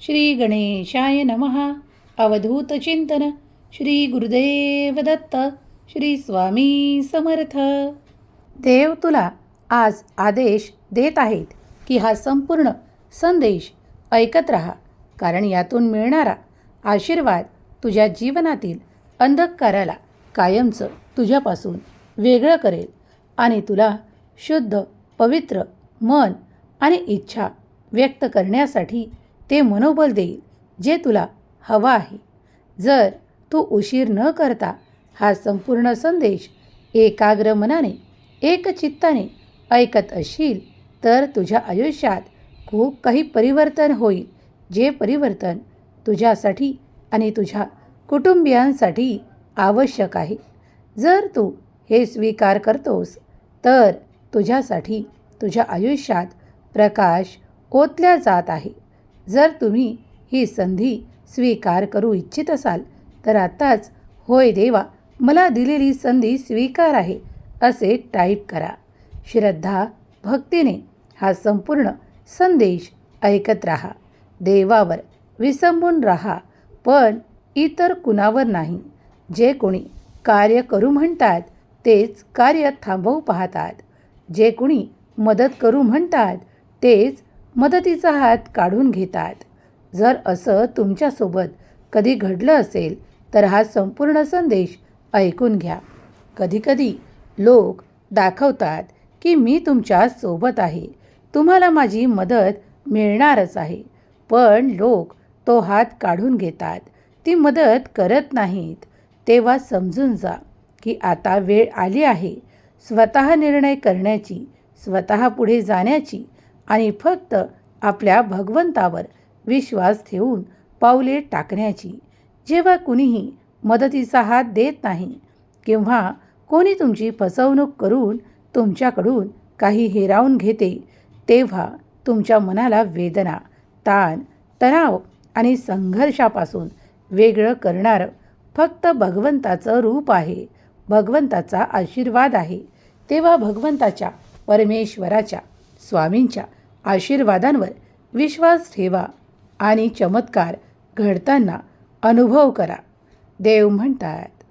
श्री गणेशाय नमः. अवधूत चिंतन श्री गुरुदेव दत्त. श्री स्वामी समर्थ. देव तुला आज आदेश देत आहेत की हा संपूर्ण संदेश ऐकत राहा, कारण यातून मिळणारा आशीर्वाद तुझ्या जीवनातील अंधकाराला कायमचं तुझ्यापासून वेगळं करेल आणि तुला शुद्ध पवित्र मन आणि इच्छा व्यक्त करण्यासाठी ते मनोबल देईल जे तुला हवा आहे. जर तू उशीर न करता हा संपूर्ण संदेश एकाग्र मनाने एकचित्ताने ऐकत असशील तर तुझ्या आयुष्यात खूप काही परिवर्तन होईल, जे परिवर्तन तुझ्यासाठी आणि तुझ्या कुटुंबियांसाठी आवश्यक आहे. जर तू हे स्वीकार करतोस तर तुझ्यासाठी तुझ्या आयुष्यात प्रकाश ओतल्या जात आहे. जर तुम्ही ही संधी स्वीकार करू इच्छित असाल तर आत्ताच होय देवा, मला दिलेली संधी स्वीकार आहे असे टाईप करा. श्रद्धा भक्तीने हा संपूर्ण संदेश ऐकत राहा. देवावर विसंबून राहा, पण इतर कुणावर नाही. जे कोणी कार्य करू म्हणतात तेच कार्य थांबवू पाहतात. जे कोणी मदत करू म्हणतात तेच मदतीचा हात काढून घेतात. जर असं तुमच्यासोबत कधी घडलं असेल तर हा संपूर्ण संदेश ऐकून घ्या. कधीकधी लोक दाखवतात की मी तुमच्या सोबत आहे, तुम्हाला माझी मदत मिळणारच आहे, पण लोक तो हात काढून घेतात, ती मदत करत नाहीत. तेव्हा समजून जा की आता वेळ आली आहे स्वतः निर्णय करण्याची, स्वतः पुढे जाण्याची आणि फक्त आपल्या भगवंतावर विश्वास ठेवून पावले टाकण्याची. जेव्हा कुणीही मदतीचा हात देत नाही किंवा कोणी तुमची फसवणूक करून तुमच्याकडून काही हिरावून घेते, तेव्हा तुमच्या मनाला वेदना, ताण, तणाव आणि संघर्षापासून वेगळं करणारं फक्त भगवंताचं रूप आहे, भगवंताचा आशीर्वाद आहे. तेव्हा भगवंताच्या, परमेश्वराच्या, स्वामींच्या आशीर्वादांवर विश्वास ठेवा आणि चमत्कार घडताना अनुभव करा. देव म्हणतात,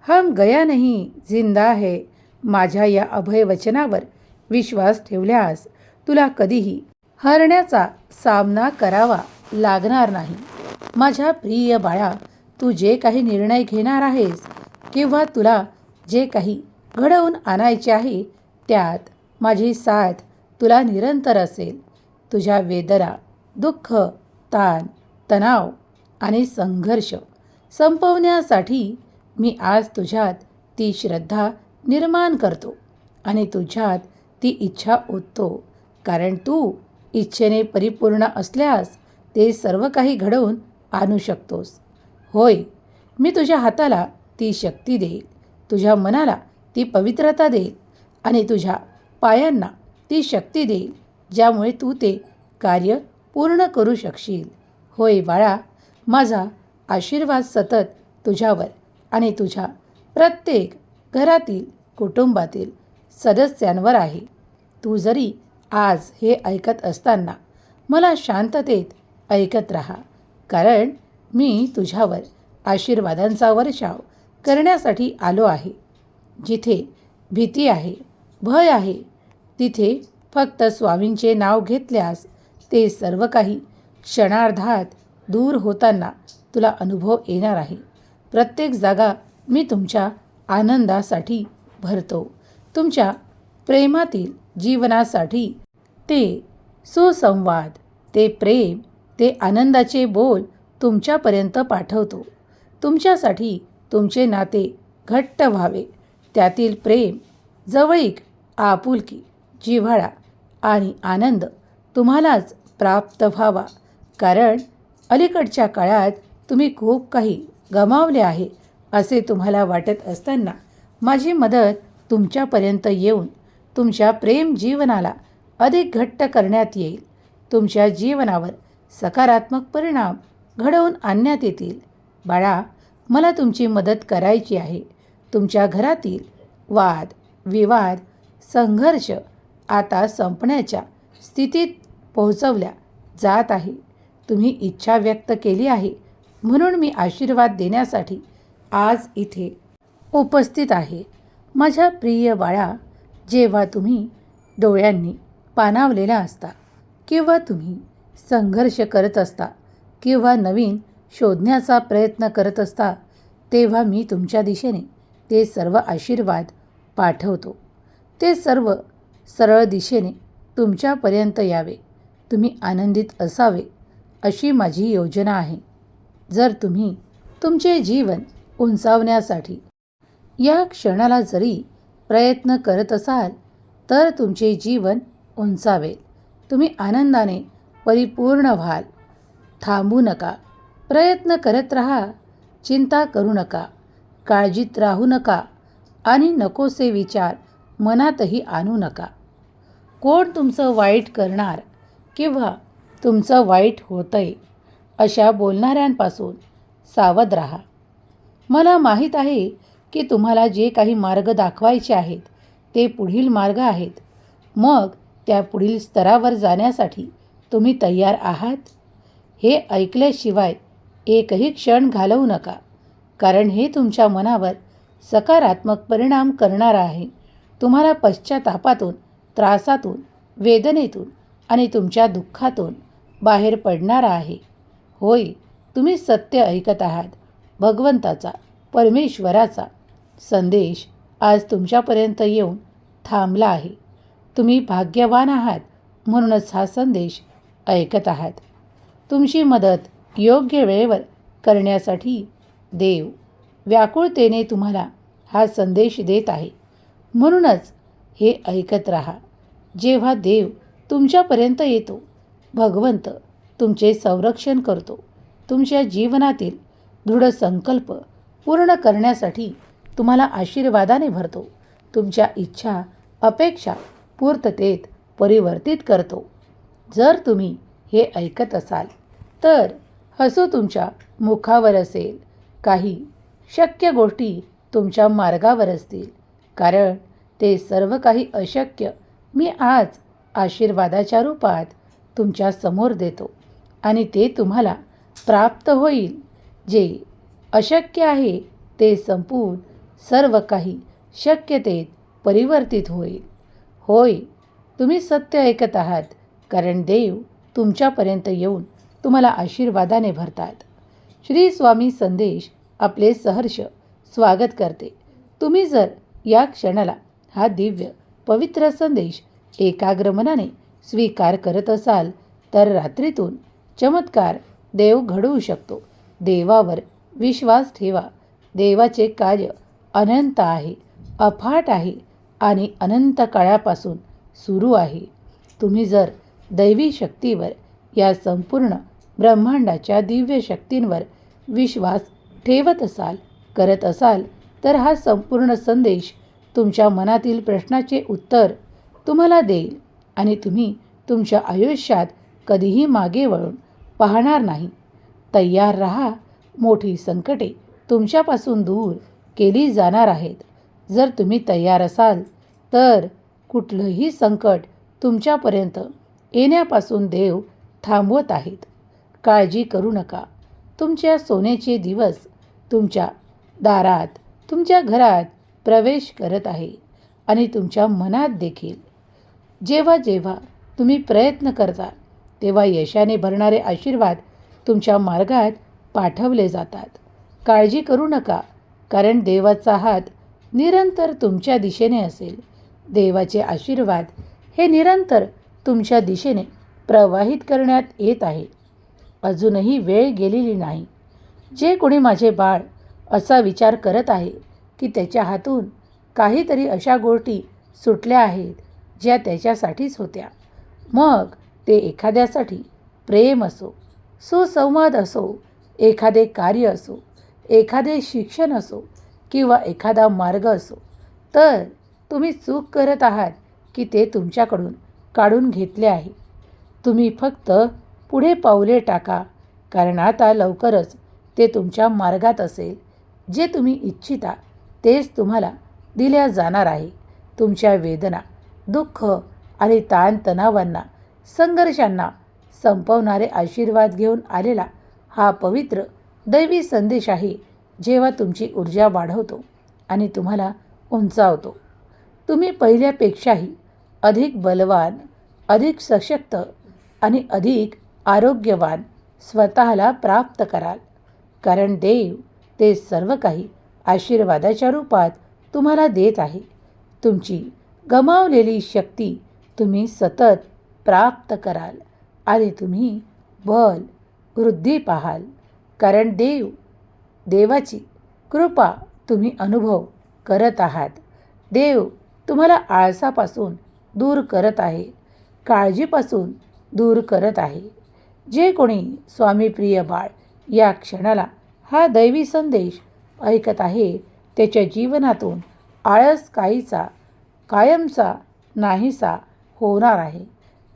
हम गया नहीं जिंदा है. माझ्या या अभयवचनावर विश्वास ठेवल्यास तुला कधीही हरण्याचा सामना करावा लागणार नाही. माझ्या प्रिय बाळा, तू जे काही निर्णय घेणार आहेस किंवा तुला जे काही घडवून आणायचे आहे त्यात माझी साथ तुला निरंतर असेल. तुझ्या वेदना, दुःख, ताण, तणाव आणि संघर्ष संपवण्यासाठी मी आज तुझ्यात ती श्रद्धा निर्माण करतो आणि तुझ्यात ती इच्छा ओततो, कारण तू इच्छेने परिपूर्ण असल्यास ते सर्व काही घडवून आणू शकतोस. होय, मी तुझ्या हाताला ती शक्ती देईल, तुझ्या मनाला ती पवित्रता देईल आणि तुझ्या पायांना ती शक्ती देईल, ज्यामुळे तू ते कार्य पूर्ण करू शकशील. होय बाळा, माझा आशीर्वाद सतत तुझ्यावर आणि तुझ्या प्रत्येक घरातील, कुटुंबातील सदस्यांवर आहे. तू जरी आज हे ऐकत असताना मला शांततेत ऐकत राहा, कारण मी तुझ्यावर आशीर्वादांचा वर्षाव करण्यासाठी आलो आहे. जिथे भीती आहे, भय आहे, तिथे फक्त स्वामींचे नाव घेतल्यास ते सर्व काही क्षणार्धात दूर होताना तुला अनुभव येणार आहे. प्रत्येक जागा मी तुमच्या आनंदासाठी भरतो, तुमच्या प्रेमातील जीवनासाठी. ते सुसंवाद, ते प्रेम, ते आनंदाचे बोल तुमच्यापर्यंत पाठवतो. तुमच्यासाठी तुमचे नाते घट्ट व्हावे, त्यातील प्रेम, जवळीक, आपुलकी, जिव्हाळा आणि आनंद तुम्हालाच प्राप्त व्हावा. कारण अलीकडच्या काळात तुम्ही खूप काही गमावले आहे असे तुम्हाला वाटत असताना माझी मदत तुमच्यापर्यंत येऊन तुमच्या प्रेम जीवनाला अधिक घट्ट करण्यात येईल. तुमच्या जीवनावर सकारात्मक परिणाम घडवून आणण्यात येतील. बाळा, मला तुमची मदत करायची आहे. तुमच्या घरातील वाद, विवाद, संघर्ष आता संपण्याच्या स्थितीत पोहोचवल्या जात आहे. तुम्ही इच्छा व्यक्त केली आहे, म्हणून मी आशीर्वाद देण्यासाठी आज इथे उपस्थित आहे. माझ्या प्रिय बाळा, जेव्हा तुम्ही डोळ्यांनी पाणावलेला असता किंवा तुम्ही संघर्ष करत असता किंवा नवीन शोधण्याचा प्रयत्न करत असता, तेव्हा मी तुमच्या दिशेने ते सर्व आशीर्वाद पाठवतो. ते सर्व सरळ दिशेने तुमच्यापर्यंत यावे, तुम्ही आनंदित असावे, अशी माझी योजना आहे. जर तुम्ही तुमचे जीवन उंचावण्यासाठी या क्षणाला जरी प्रयत्न करत असाल, तर तुमचे जीवन उंचावेल. तुम्ही आनंदाने परिपूर्ण व्हाल. थांबू नका, प्रयत्न करत राहा. चिंता करू नका, काळजीत राहू नका आणि नकोसे विचार मनातही आणू नका. कोण तुमचं वाईट करणार किंवा तुमचं वाईट होतंय अशा बोलणाऱ्यांपासून सावध राहा. मला माहीत आहे की तुम्हाला जे काही मार्ग दाखवायचे आहेत ते पुढील मार्ग आहेत. मग त्या पुढील स्तरावर जाण्यासाठी तुम्ही तयार आहात? हे ऐकल्याशिवाय एकही क्षण घालवू नका, कारण हे तुमच्या मनावर सकारात्मक परिणाम करणार आहे. तुम्हाला पश्चातापातून, त्रासातून, वेदनेतून आणि तुमच्या दुःखातून बाहेर पडणार आहे. होय, तुम्ही सत्य ऐकत आहात. भगवंताचा, परमेश्वराचा संदेश आज तुमच्यापर्यंत येऊन थांबला आहे. तुम्ही भाग्यवान आहात, म्हणूनच हा संदेश ऐकत आहात. तुमची मदत योग्य वेळेवर करण्यासाठी देव व्याकुळतेने तुम्हाला हा संदेश देत आहे. म्हणूनच हे ऐकत राहा. जेव्हा देव तुमच्यापर्यंत येतो, भगवंत तुमचे संरक्षण करतो. तुमच्या जीवनातील दृढ संकल्प पूर्ण करण्यासाठी तुम्हाला आशीर्वादाने भरतो. तुमच्या इच्छा, अपेक्षा पूर्ततेत परिवर्तित करतो. जर तुम्ही हे ऐकत असाल तर हसू तुमच्या मुखावर असेल. काही शक्य गोष्टी तुमच्या मार्गावर असतील, कारण ते सर्व काही अशक्य मी आज आशीर्वादाच्या रूपात तुमच्या समोर देतो आणि ते तुम्हाला प्राप्त होईल. जे अशक्य आहे ते संपून सर्व काही शक्यतेत परिवर्तित होईल. होय, तुम्ही सत्य ऐकत आहात, कारण देव तुमच्यापर्यंत येऊन तुम्हाला आशीर्वादाने भरतात. श्री स्वामी संदेश आपले सहर्ष स्वागत करते. तुम्ही जर या क्षणाला हा दिव्य पवित्र संदेश एकाग्र मनाने स्वीकार करत असाल, तर रात्रीतून चमत्कार देव घडवू शकतो. देवावर विश्वास ठेवा. देवाचे कार्य अनंत आहे, अफाट आहे आणि अनंत काळापासून सुरू आहे. तुम्ही जर दैवी शक्तीवर, या संपूर्ण ब्रह्मांडाच्या दिव्य शक्तींवर विश्वास ठेवत असाल, करत असाल, तर हा संपूर्ण संदेश तुमच्या मनातील प्रश्नाचे उत्तर तुम्हाला देईल आणि तुम्ही तुमच्या आयुष्यात कधीही मागे वळून पाहणार नाही. तयार राहा. मोठी संकटे तुमच्यापासून दूर केली जाणार आहेत. जर तुम्ही तयार असाल तर कुठलंही संकट तुमच्यापर्यंत येण्यापासून देव थांबवत आहेत. काळजी करू नका. तुमच्या सोन्याचे दिवस तुमच्या दारात, तुमच्या घरात प्रवेश करत आहे आणि तुमच्या मनात देखील. जेव्हा जेव्हा तुम्ही प्रयत्न करता, तेव्हा यशाने भरणारे आशीर्वाद तुमच्या मार्गात पाठवले जातात. काळजी करू नका, कारण देवाचा हात निरंतर तुमच्या दिशेने असेल. देवाचे आशीर्वाद हे निरंतर तुमच्या दिशेने प्रवाहित करण्यात येत आहे. अजूनही वेळ गेलेली नाही. जे कोणी माझे बाळ असा विचार करत आहे की त्याच्या हातून काहीतरी अशा गोष्टी सुटल्या आहेत ज्या त्याच्यासाठीच होत्या, मग ते एखाद्यासाठी प्रेम असो, सुसंवाद असो, एखादे कार्य असो, एखादे शिक्षण असो किंवा एखादा मार्ग असो, तर तुम्ही चूक करत आहात की ते तुमच्याकडून काढून घेतले आहे. तुम्ही फक्त पुढे पावले टाका, कारण आता लवकरच ते तुमच्या मार्गात असेल. जे तुम्ही इच्छिता तेच तुम्हाला दिल्या जाणार आहे. तुमच्या वेदना, दुःख आणि ताणतणावांना, संघर्षांना संपवणारे आशीर्वाद घेऊन आलेला हा पवित्र दैवी संदेश आहे, जेव्हा तुमची ऊर्जा वाढवतो आणि तुम्हाला उंचावतो. तुम्ही पहिल्यापेक्षाही अधिक बलवान, अधिक सशक्त आणि अधिक आरोग्यवान स्वतःला प्राप्त कराल. कारण देव ते सर्व काही आशीर्वादाच्या रूपात तुम्हाला देत आहे. तुमची गमावलेली शक्ती तुम्ही सतत प्राप्त कराल आणि तुम्ही बल, वृद्धी पाहाल. कारण देवाची कृपा तुम्ही अनुभव करत आहात. देव तुम्हाला आळसापासून दूर करत आहे, काळजीपासून दूर करत आहे. जे कोणी स्वामी प्रिय बाळ या क्षणाला हा दैवी संदेश ऐकत आहे, त्याच्या जीवनातून आळस कायमचा नाहीसा होणार आहे.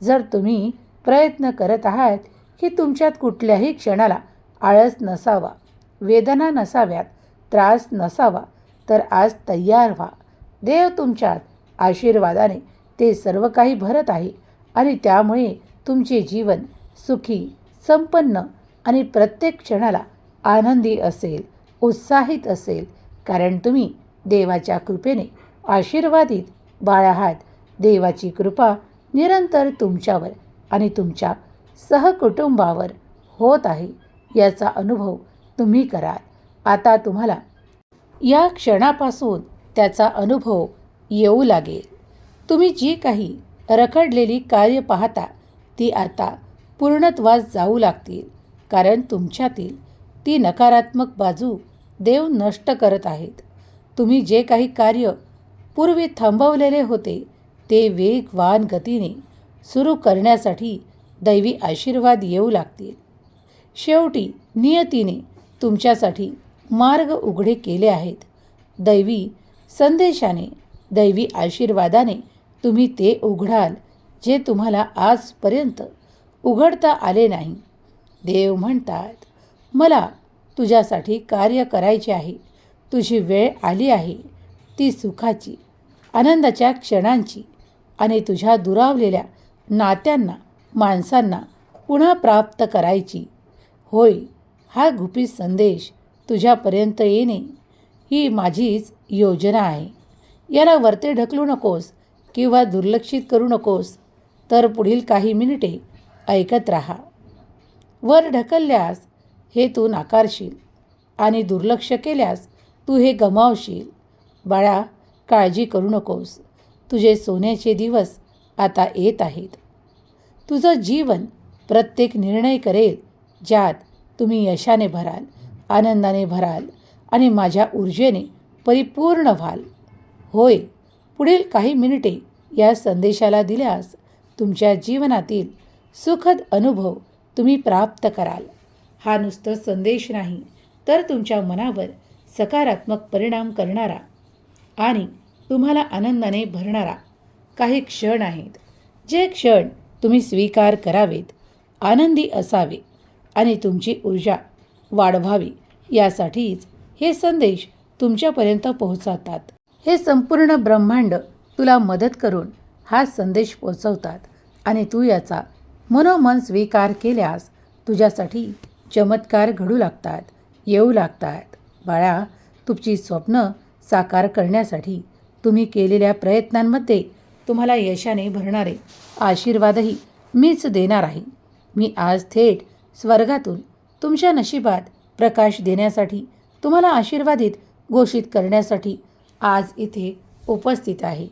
जर तुम्ही प्रयत्न करत आहात की तुमच्यात कुठल्याही क्षणाला आळस नसावा, वेदना नसाव्यात, त्रास नसावा, तर आज तयार व्हा. देव तुमच्यात आशीर्वादाने ते सर्व काही भरत आहे आणि त्यामुळे तुमचे जीवन सुखी, संपन्न आणि प्रत्येक क्षणाला आनंदी असेल, उत्साहित असेल. कारण तुम्ही देवाच्या कृपेने आशीर्वादित बाळ आहात. देवाची कृपा निरंतर तुमच्यावर आणि तुमच्या सहकुटुंबावर होत आहे, याचा अनुभव तुम्ही कराल. आता तुम्हाला या क्षणापासून त्याचा अनुभव येऊ लागेल. तुम्ही जी काही रखडलेली कार्य पाहता ती आता पूर्णत्वास जाऊ लागतील. कारण तुमच्यातील ती नकारात्मक बाजू देव नष्ट करत आहेत. तुम्ही जे काही कार्य पूर्वी थांबवलेले होते ते वेगवान गतीने सुरू करण्यासाठी दैवी आशीर्वाद येऊ लागतील. शेवटी नियतीने तुमच्यासाठी मार्ग उघडे केले आहेत. दैवी संदेशाने, दैवी आशीर्वादाने तुम्ही ते उघडाल जे तुम्हाला आजपर्यंत उघडता आले नाही. देव म्हणतात, मला तुझ्यासाठी कार्य करायचे आहे. तुझी वेळ आली आहे ती सुखाची, आनंदाच्या क्षणांची आणि तुझ्या दुरावलेल्या नात्यांना, माणसांना पुन्हा प्राप्त करायची. होय, हा गुपित संदेश तुझ्यापर्यंत येणे ही माझीच योजना आहे. याला वरती ढकलू नकोस किंवा दुर्लक्षित करू नकोस. तर पुढील काही मिनिटे ऐकत राहा. वर ढकलल्यास हे तू नाकारशील आणि दुर्लक्ष केल्यास तू हे गमावशील. बाळा, काळजी करू नकोस. तुझे सोन्याचे दिवस आता येत आहेत. तुझं जीवन प्रत्येक निर्णय करेल ज्यात तुम्ही यशाने भराल, आनंदाने भराल आणि माझ्या ऊर्जेने परिपूर्ण व्हाल. होय, पुढील काही मिनिटे या संदेशाला दिल्यास तुमच्या जीवनातील सुखद अनुभव तुम्ही प्राप्त कराल. हा नुसतं संदेश नाही, तर तुमच्या मनावर सकारात्मक परिणाम करणारा आणि तुम्हाला आनंदाने भरणारा काही क्षण आहेत. जे क्षण तुम्ही स्वीकार करावेत, आनंदी असावे आणि तुमची ऊर्जा वाढवावी, यासाठीच हे संदेश तुमच्यापर्यंत पोहोचवतात. हे संपूर्ण ब्रह्मांड तुला मदत करून हा संदेश पोहोचवतात आणि तू याचा मनोमन स्वीकार केल्यास तुझ्यासाठी चमत्कार घडू लागतात, येऊ लागतात. बाळा, तुमची स्वप्न साकार करण्यासाठी तुम्ही केलेल्या प्रयत्नांमध्ये तुम्हाला यशाने भरणारे आशीर्वादही मीच देणार आहे. मी आज थेट स्वर्गातून तुमच्या नशिबात प्रकाश देण्यासाठी, तुम्हाला आशीर्वादित घोषित करण्यासाठी आज इथे उपस्थित आहे.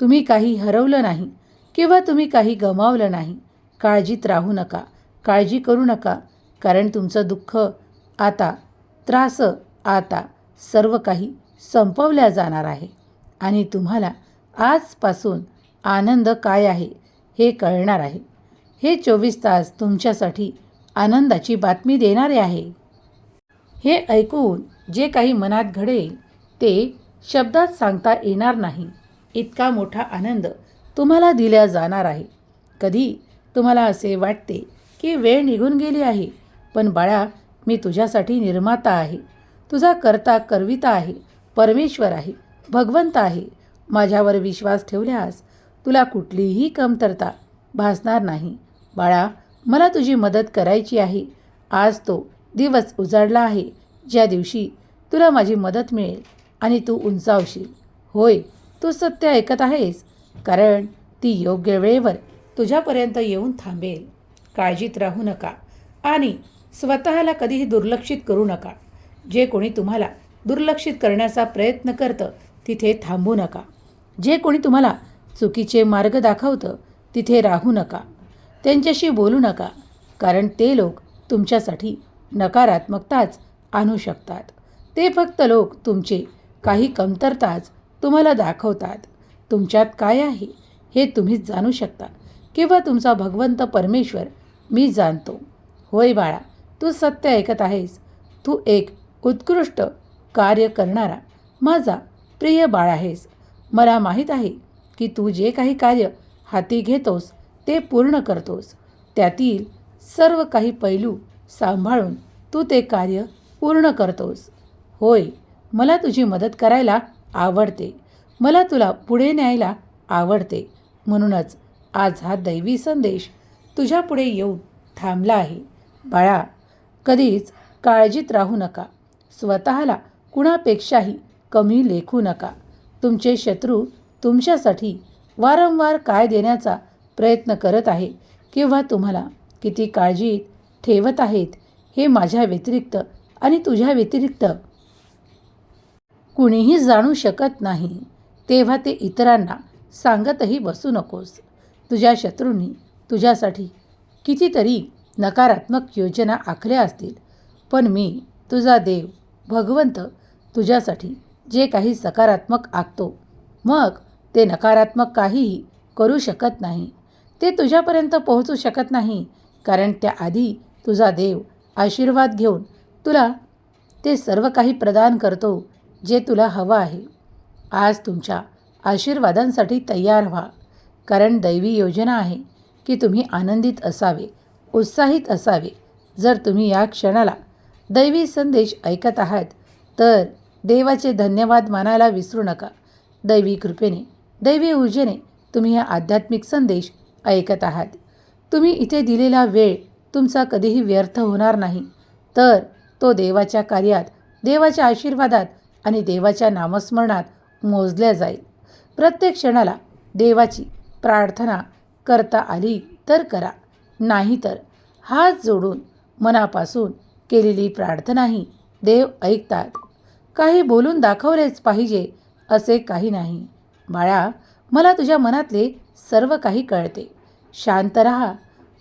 तुम्ही काही हरवलं नाही किंवा तुम्ही काही गमावलं नाही. काळजीत राहू नका, काळजी करू नका. कारण तुमचं दुःख आता, त्रास आता सर्व काही संपवल्या जाणार आहे आणि तुम्हाला आजपासून आनंद काय आहे हे कळणार आहे. हे 24 तास तुमच्यासाठी आनंदाची बातमी देणारे आहे. हे ऐकून जे काही मनात घडेल ते शब्दात सांगता येणार नाही, इतका मोठा आनंद तुम्हाला दिला जाणार आहे. कधी तुम्हाला असे वाटते की वेळ निघून गेली आहे, पण बाळा, मी तुझ्यासाठी निर्माता आहे, तुझा करता करविता आहे, परमेश्वर आहे, भगवंत आहे. माझ्यावर विश्वास ठेवल्यास तुला कुठलीही कमतरता भासणार नाही. बाळा, मला तुझी मदत करायची आहे. आज तो दिवस उजाडला आहे ज्या दिवशी तुला माझी मदत मिळेल आणि तू उंचावशील. होय, तू सत्य ऐकत आहेस, कारण ती योग्य वेळेवर तुझ्यापर्यंत येऊन थांबेल. काळजीत राहू नका आणि स्वतःला कधीही दुर्लक्षित करू नका. जे कोणी तुम्हाला दुर्लक्षित करण्याचा प्रयत्न करतं तिथे थांबू नका. जे कोणी तुम्हाला चुकीचे मार्ग दाखवतं तिथे राहू नका. त्यांच्याशी बोलू नका, कारण ते लोक तुमच्यासाठी नकारात्मकताच आणू शकतात. ते फक्त लोक तुमचे काही कमतरताच तुम्हाला दाखवतात. तुमच्यात काय आहे हे तुम्हीच जाणू शकता, किंवा तुमचा भगवंत परमेश्वर मी जाणतो. होय बाळा, तू सत्य ऐकत आहेस. तू एक उत्कृष्ट कार्य करणारा माझा प्रिय बाळ आहेस. मला माहीत आहे की तू जे काही कार्य हाती घेतोस ते पूर्ण करतोस. त्यातील सर्व काही पैलू सांभाळून तू ते कार्य पूर्ण करतोस. होय, मला तुझी मदत करायला आवडते. मला तुला पुढे न्यायला आवडते. म्हणूनच आज हा दैवी संदेश तुझ्या पुढे येऊन थांबला आहे. बाळा, कधीच काळजीत राहू नका. स्वतःला कुणापेक्षाही कमी लेखू नका. तुमचे शत्रू तुमच्यासाठी वारंवार काय देण्याचा प्रयत्न करत आहे किंवा तुम्हाला किती काळजीत ठेवत आहेत हे माझ्या व्यतिरिक्त आणि तुझ्या व्यतिरिक्त कुणीही जाणू शकत नाही. तेव्हा ते इतरांना सांगतही बसू नकोस. तुझ्या शत्रूंनी तुझ्यासाठी कितीतरी नकारात्मक योजना आखल्या असतील, पण मी तुझा देव भगवंत तुझ्यासाठी जे काही सकारात्मक आखतो, मग ते नकारात्मक काहीही करू शकत नाही. ते तुझ्यापर्यंत पोहोचू शकत नाही, कारण त्याआधी तुझा देव आशीर्वाद घेऊन तुला ते सर्व काही प्रदान करतो जे तुला हवं आहे. आज तुमच्या आशीर्वादांसाठी तयार व्हा, कारण दैवी योजना आहे की तुम्ही आनंदित असावे, उत्साहित असावे. जर तुम्ही या क्षणाला दैवी संदेश ऐकत आहात तर देवाचे धन्यवाद मानायला विसरू नका. दैवी कृपेने, दैवी ऊर्जेने तुम्ही हा आध्यात्मिक संदेश ऐकत आहात. तुम्ही इथे दिलेला वेळ तुमचा कधीही व्यर्थ होणार नाही, तर तो देवाच्या कार्यात, देवाच्या आशीर्वादात आणि देवाच्या नामस्मरणात मोजल्या जाईल. प्रत्येक क्षणाला देवाची प्रार्थना करता आली तर करा, नाहीतर हात जोडून मनापासून केलेली प्रार्थनाही देव ऐकतात. काही बोलून दाखवलेच पाहिजे असे काही नाही. बाळा, मला तुझ्या मनातले सर्व काही कळते. शांत रहा.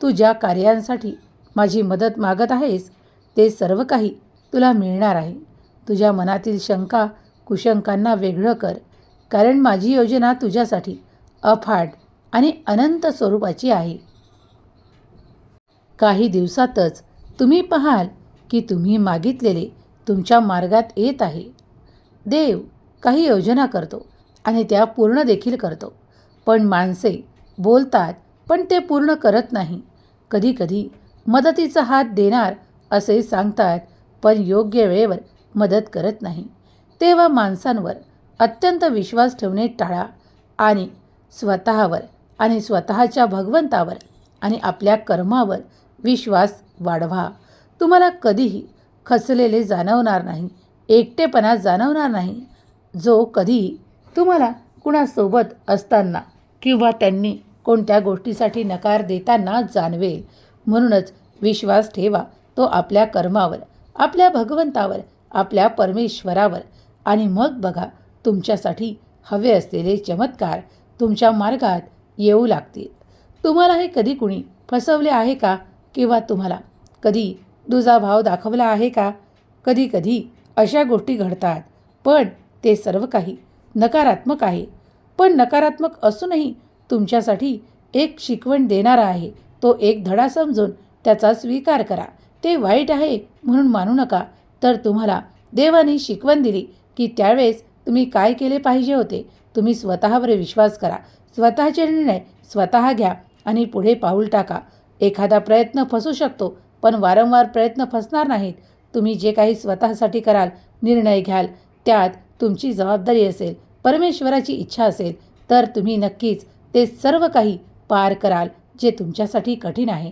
तू ज्या कार्यांसाठी माझी मदत मागत आहेस ते सर्व काही तुला मिळणार आहे. तुझ्या मनातील शंका कुशंकांना वेगळं कर, कारण माझी योजना तुझ्यासाठी अफाट आणि अनंत स्वरूपाची आहे. काही दिवसातच तुम्ही पाहाल की तुम्ही मागितलेले तुमच्या मार्गात येत आहे. देव काही योजना करतो आणि त्या पूर्ण देखील करतो, पण माणसे बोलतात पण ते पूर्ण करत नाही. कधीकधी मदतीचा हात देणार असे सांगतात, पण योग्य वेळेवर मदत करत नाही. तेव्हा माणसांवर अत्यंत विश्वास ठेवणे टाळा आणि स्वतःवर आणि स्वतःच्या भगवंतावर आणि आपल्या कर्मावर विश्वास वाढवा. तुम्हाला कधीही खचलेले जाणवणार नाही, एकटेपणा जाणवणार नाही, जो कधीही तुम्हाला कुणासोबत असताना किंवा त्यांनी कोणत्या गोष्टीसाठी नकार देताना जाणवेल. म्हणूनच विश्वास ठेवा तो आपल्या कर्मावर, आपल्या भगवंतावर, आपल्या परमेश्वरावर, आणि मग बघा तुमच्यासाठी हवे असलेले चमत्कार तुमच्या मार्गात येऊ लागतील. तुम्हाला हे कधी कुणी फसवले आहे का? किंवा तुम्हाला कधी दुजाभाव दाखवला आहे का? कधी कधी अशा गोष्टी घडतात, पण ते सर्व काही नकारात्मक आहे. पण नकारात्मक असूनही तुमच्यासाठी एक शिकवण देणारा आहे. तो एक धडा समजून त्याचा स्वीकार करा. ते वाईट आहे म्हणून मानू नका, तर तुम्हाला देवाने शिकवण दिली की त्यावेळेस तुम्ही काय केले पाहिजे होते. तुम्ही स्वतःवर विश्वास करा, स्वतःचे निर्णय स्वतः घ्या आणि पुढे पाऊल टाका. एखादा प्रयत्न फसू शकतो, पण वारंवार प्रयत्न फसणार नाहीत. तुम्ही जे काही स्वतःसाठी कराल, निर्णय घ्याल, त्यात तुमची जबाबदारी असेल, परमेश्वराची इच्छा असेल, तर तुम्ही नक्कीच ते सर्व काही पार कराल जे तुमच्यासाठी कठीण आहे.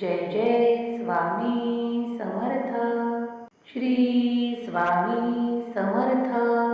जय जय स्वामी समर्थ. श्री स्वामी समर्थ.